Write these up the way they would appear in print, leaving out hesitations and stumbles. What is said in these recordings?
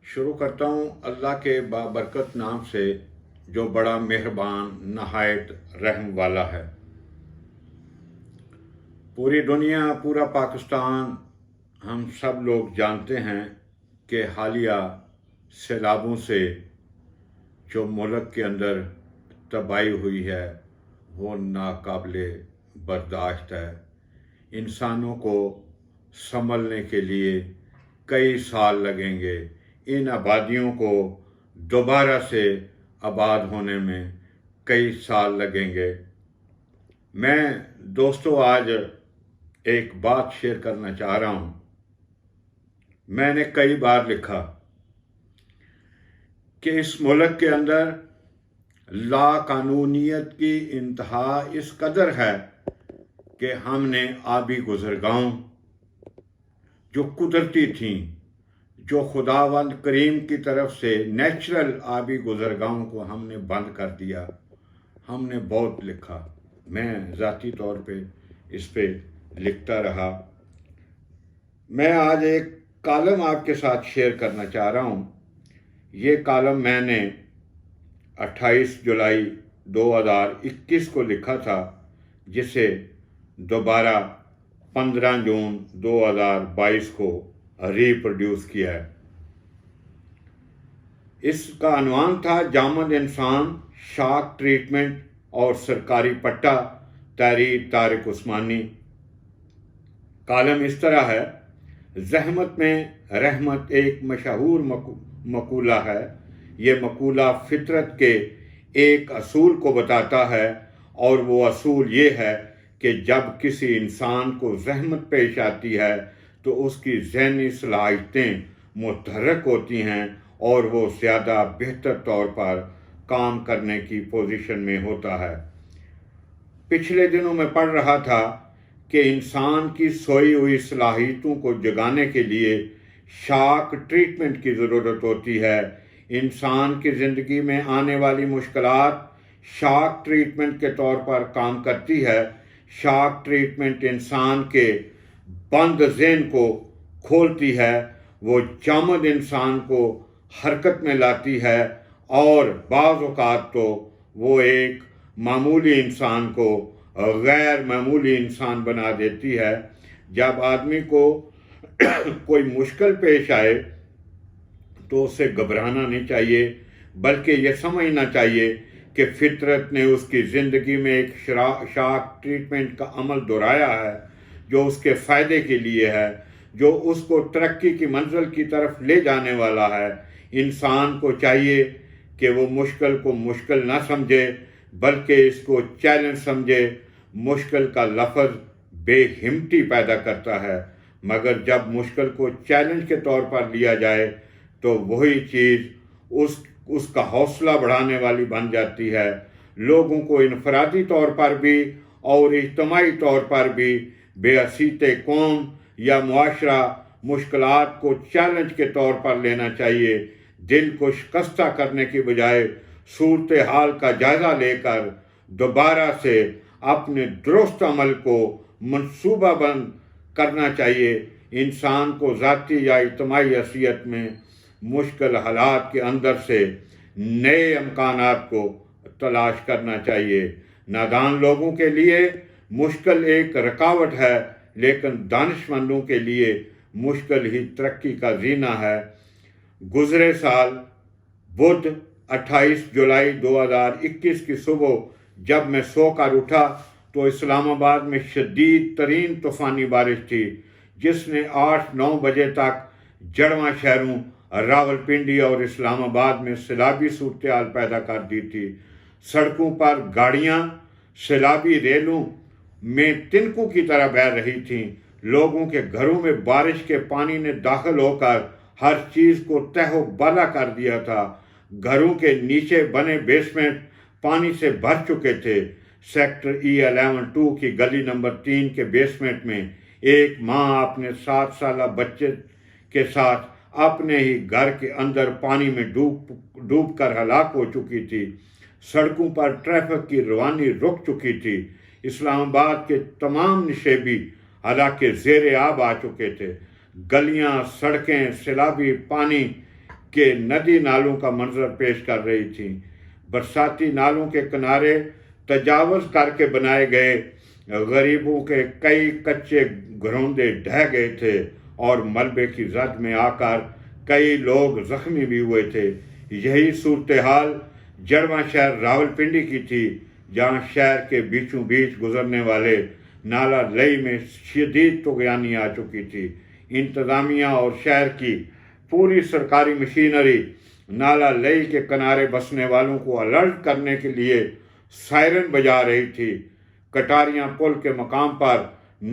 شروع کرتا ہوں اللہ کے بابرکت نام سے جو بڑا مہربان نہایت رحم والا ہے۔ پوری دنیا، پورا پاکستان، ہم سب لوگ جانتے ہیں کہ حالیہ سیلابوں سے جو ملک کے اندر تباہی ہوئی ہے وہ ناقابل برداشت ہے۔ انسانوں کو سنبھلنے کے لیے کئی سال لگیں گے، ان آبادیوں کو دوبارہ سے آباد ہونے میں کئی سال لگیں گے۔ میں دوستو آج ایک بات شیئر کرنا چاہ رہا ہوں۔ میں نے کئی بار لکھا کہ اس ملک کے اندر لا قانونیت کی انتہا اس قدر ہے کہ ہم نے آبی گزرگاہوں جو قدرتی تھیں، جو خداوند کریم کی طرف سے نیچرل آبی گزرگاہوں کو ہم نے بند کر دیا۔ ہم نے بہت لکھا، میں ذاتی طور پہ اس پہ لکھتا رہا۔ میں آج ایک کالم آپ کے ساتھ شیئر کرنا چاہ رہا ہوں۔ یہ کالم میں نے 28 جولائی 2021 کو لکھا تھا، جسے دوبارہ 15 جون 2022 کو ری پروڈیوس کیا ہے۔ اس کا عنوان تھا جامد انسان، شاک ٹریٹمنٹ اور سرکاری پٹا، تحریر طارق عثمانی۔ کالم اس طرح ہے: زحمت میں رحمت ایک مشہور مقولہ ہے۔ یہ مقولہ فطرت کے ایک اصول کو بتاتا ہے، اور وہ اصول یہ ہے کہ جب کسی انسان کو زحمت پیش آتی ہے تو اس کی ذہنی صلاحیتیں متحرک ہوتی ہیں اور وہ زیادہ بہتر طور پر کام کرنے کی پوزیشن میں ہوتا ہے۔ پچھلے دنوں میں پڑھ رہا تھا کہ انسان کی سوئی ہوئی صلاحیتوں کو جگانے کے لیے شاک ٹریٹمنٹ کی ضرورت ہوتی ہے۔ انسان کی زندگی میں آنے والی مشکلات شاک ٹریٹمنٹ کے طور پر کام کرتی ہے۔ شاک ٹریٹمنٹ انسان کے بند ذہن کو کھولتی ہے، وہ جامد انسان کو حرکت میں لاتی ہے، اور بعض اوقات تو وہ ایک معمولی انسان کو غیر معمولی انسان بنا دیتی ہے۔ جب آدمی کو کوئی مشکل پیش آئے تو اسے گھبرانا نہیں چاہیے، بلکہ یہ سمجھنا چاہیے کہ فطرت نے اس کی زندگی میں ایک شاک ٹریٹمنٹ کا عمل دہرایا ہے جو اس کے فائدے کے لیے ہے، جو اس کو ترقی کی منزل کی طرف لے جانے والا ہے۔ انسان کو چاہیے کہ وہ مشکل کو مشکل نہ سمجھے، بلکہ اس کو چیلنج سمجھے۔ مشکل کا لفظ بے ہمتی پیدا کرتا ہے، مگر جب مشکل کو چیلنج کے طور پر لیا جائے تو وہی چیز اس کا حوصلہ بڑھانے والی بن جاتی ہے۔ لوگوں کو انفرادی طور پر بھی اور اجتماعی طور پر بھی بے حیثیت قوم یا معاشرہ مشکلات کو چیلنج کے طور پر لینا چاہیے۔ دل کو شکستہ کرنے کی بجائے صورتحال کا جائزہ لے کر دوبارہ سے اپنے درست عمل کو منصوبہ بند کرنا چاہیے۔ انسان کو ذاتی یا اجتماعی حیثیت میں مشکل حالات کے اندر سے نئے امکانات کو تلاش کرنا چاہیے۔ نادان لوگوں کے لیے مشکل ایک رکاوٹ ہے، لیکن دانش مندوں کے لیے مشکل ہی ترقی کا زینہ ہے۔ گزرے سال بدھ 28 جولائی 2021 کی صبح جب میں سو کر اٹھا تو اسلام آباد میں شدید ترین طوفانی بارش تھی، جس نے 8-9 بجے تک جڑواں شہروں راولپنڈی اور اسلام آباد میں سیلابی صورتحال پیدا کر دی تھی۔ سڑکوں پر گاڑیاں سیلابی ریلوں میں تنکوں کی طرح بہہ رہی تھیں۔ لوگوں کے گھروں میں بارش کے پانی نے داخل ہو کر ہر چیز کو تہہ و بالا کر دیا تھا۔ گھروں کے نیچے بنے بیسمنٹ پانی سے بھر چکے تھے۔ سیکٹر E11-2 کی گلی نمبر 3 کے بیسمنٹ میں ایک ماں اپنے 7 سالہ بچے کے ساتھ اپنے ہی گھر کے اندر پانی میں ڈوب کر ہلاک ہو چکی تھی۔ سڑکوں پر ٹریفک کی روانی رک چکی تھی۔ اسلام آباد کے تمام نشیبی حالانکہ زیر آب آ چکے تھے۔ گلیاں، سڑکیں سیلابی پانی کے ندی نالوں کا منظر پیش کر رہی تھیں۔ برساتی نالوں کے کنارے تجاوز کر کے بنائے گئے غریبوں کے کئی کچے گھروندے ڈھہ گئے تھے اور ملبے کی زد میں آ کر کئی لوگ زخمی بھی ہوئے تھے۔ یہی صورتحال جڑواں شہر راولپنڈی کی تھی، جہاں شہر کے بیچوں بیچ گزرنے والے نالہ لئی میں شدید طغیانی آ چکی تھی۔ انتظامیہ اور شہر کی پوری سرکاری مشینری نالہ لئی کے کنارے بسنے والوں کو الرٹ کرنے کے لیے سائرن بجا رہی تھی۔ کٹاریاں پل کے مقام پر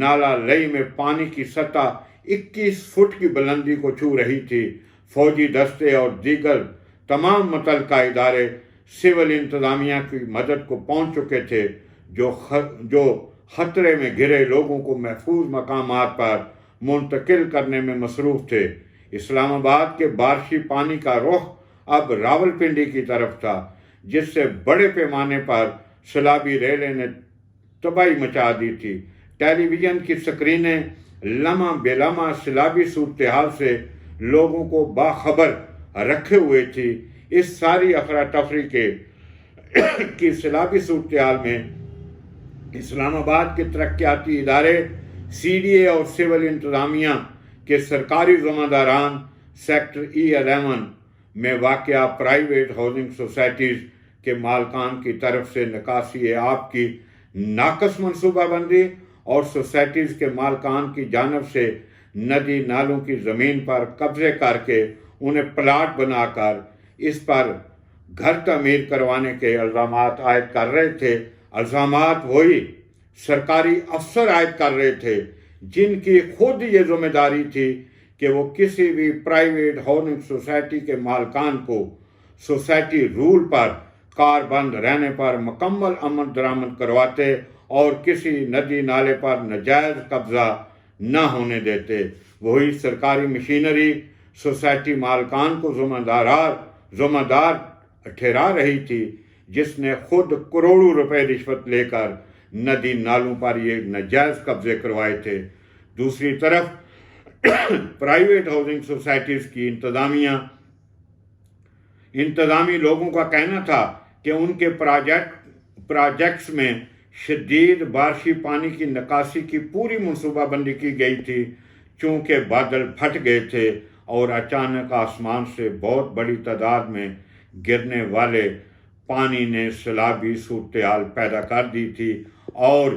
نالہ لئی میں پانی کی سطح 21 فٹ کی بلندی کو چھو رہی تھی۔ فوجی دستے اور دیگر تمام متعلقہ ادارے سول انتظامیہ کی مدد کو پہنچ چکے تھے، جو خطرے میں گھرے لوگوں کو محفوظ مقامات پر منتقل کرنے میں مصروف تھے۔ اسلام آباد کے بارشی پانی کا رخ اب راولپنڈی کی طرف تھا، جس سے بڑے پیمانے پر سیلابی ریلیں نے تباہی مچا دی تھی۔ ٹیلی ویژن کی سکرینیں لمحہ بے لمحہ سیلابی صورتحال سے لوگوں کو باخبر رکھے ہوئے تھی۔ اس ساری افراتفری کی سیلابی صورتحال میں اسلام آباد کے ترقیاتی ادارے سی ڈی اے اور سول انتظامیہ کے سرکاری ذمہ داران سیکٹر E11 میں واقع پرائیویٹ ہاؤسنگ سوسائٹیز کے مالکان کی طرف سے نکاسی آب کی ناقص منصوبہ بندی اور سوسائٹیز کے مالکان کی جانب سے ندی نالوں کی زمین پر قبضے کر کے انہیں پلاٹ بنا کر اس پر گھر تعمیر کروانے کے الزامات عائد کر رہے تھے۔ الزامات وہی سرکاری افسر عائد کر رہے تھے جن کی خود یہ ذمہ داری تھی کہ وہ کسی بھی پرائیویٹ ہاؤسنگ سوسائٹی کے مالکان کو سوسائٹی رول پر کار بند رہنے پر مکمل امن درآمد کرواتے اور کسی ندی نالے پر ناجائز قبضہ نہ ہونے دیتے۔ وہی سرکاری مشینری سوسائٹی مالکان کو ذمہ دار ٹھہرا رہی تھی، جس نے خود کروڑوں روپے رشوت لے کر ندی نالوں پر یہ ناجائز قبضے کروائے تھے۔ دوسری طرف پرائیویٹ ہاؤسنگ سوسائٹیز کی انتظامی لوگوں کا کہنا تھا کہ ان کے پروجیکٹس میں شدید بارشی پانی کی نکاسی کی پوری منصوبہ بندی کی گئی تھی، چونکہ بادل پھٹ گئے تھے اور اچانک آسمان سے بہت بڑی تعداد میں گرنے والے پانی نے سیلابی صورتحال پیدا کر دی تھی اور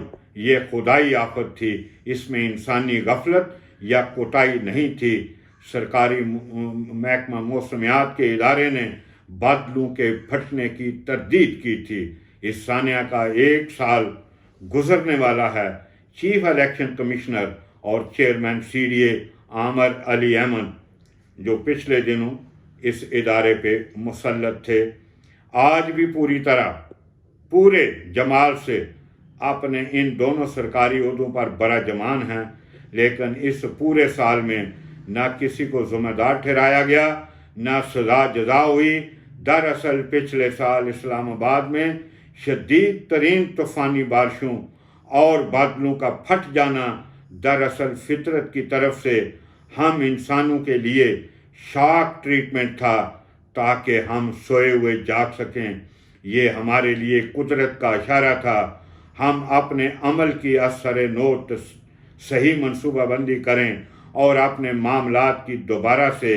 یہ خدائی آفت تھی، اس میں انسانی غفلت یا کوتاہی نہیں تھی۔ سرکاری محکمہ موسمیات کے ادارے نے بادلوں کے پھٹنے کی تردید کی تھی۔ اس سانحہ کا 1 سال گزرنے والا ہے۔ چیف الیکشن کمشنر اور چیئرمین سی ڈی اے عامر علی احمد، جو پچھلے دنوں اس ادارے پہ مسلط تھے، آج بھی پورے جمال سے اپنے ان دونوں سرکاری عہدوں پر براجمان ہیں، لیکن اس پورے سال میں نہ کسی کو ذمہ دار ٹھہرایا گیا، نہ سزا جزا ہوئی۔ دراصل پچھلے سال اسلام آباد میں شدید ترین طوفانی بارشوں اور بادلوں کا پھٹ جانا دراصل فطرت کی طرف سے ہم انسانوں کے لیے شاک ٹریٹمنٹ تھا تاکہ ہم سوئے ہوئے جاگ سکیں۔ یہ ہمارے لیے قدرت کا اشارہ تھا۔ ہم اپنے عمل کی اثر نوٹ صحیح منصوبہ بندی کریں اور اپنے معاملات کی دوبارہ سے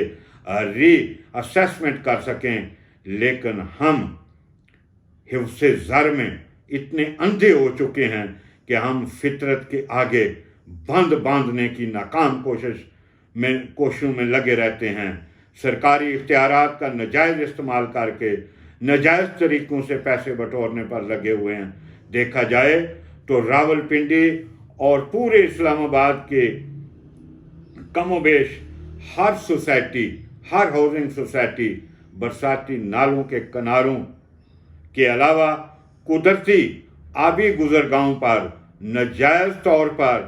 ری اسیسمنٹ کر سکیں، لیکن ہم حفظ زر میں اتنے اندھے ہو چکے ہیں کہ ہم فطرت کے آگے باندھنے کی ناکام کوششوں میں لگے رہتے ہیں۔ سرکاری اختیارات کا ناجائز استعمال کر کے ناجائز طریقوں سے پیسے بٹورنے پر لگے ہوئے ہیں۔ دیکھا جائے تو راولپنڈی اور پورے اسلام آباد کے کم و بیش ہر سوسائٹی، ہر ہاؤسنگ سوسائٹی برساتی نالوں کے کناروں کے علاوہ قدرتی آبی گزرگاہوں پر ناجائز طور پر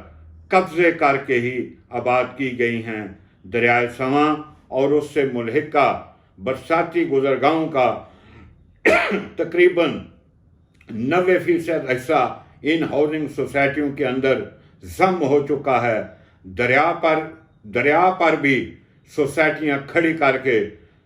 قبضے کر کے ہی آباد کی گئی ہیں۔ دریائے سواں اور اس سے ملحقہ برساتی گزرگاہوں کا تقریباً 90% حصہ ان ہاؤسنگ سوسائٹیوں کے اندر ضم ہو چکا ہے۔ دریا پر بھی سوسائٹیاں کھڑی کر کے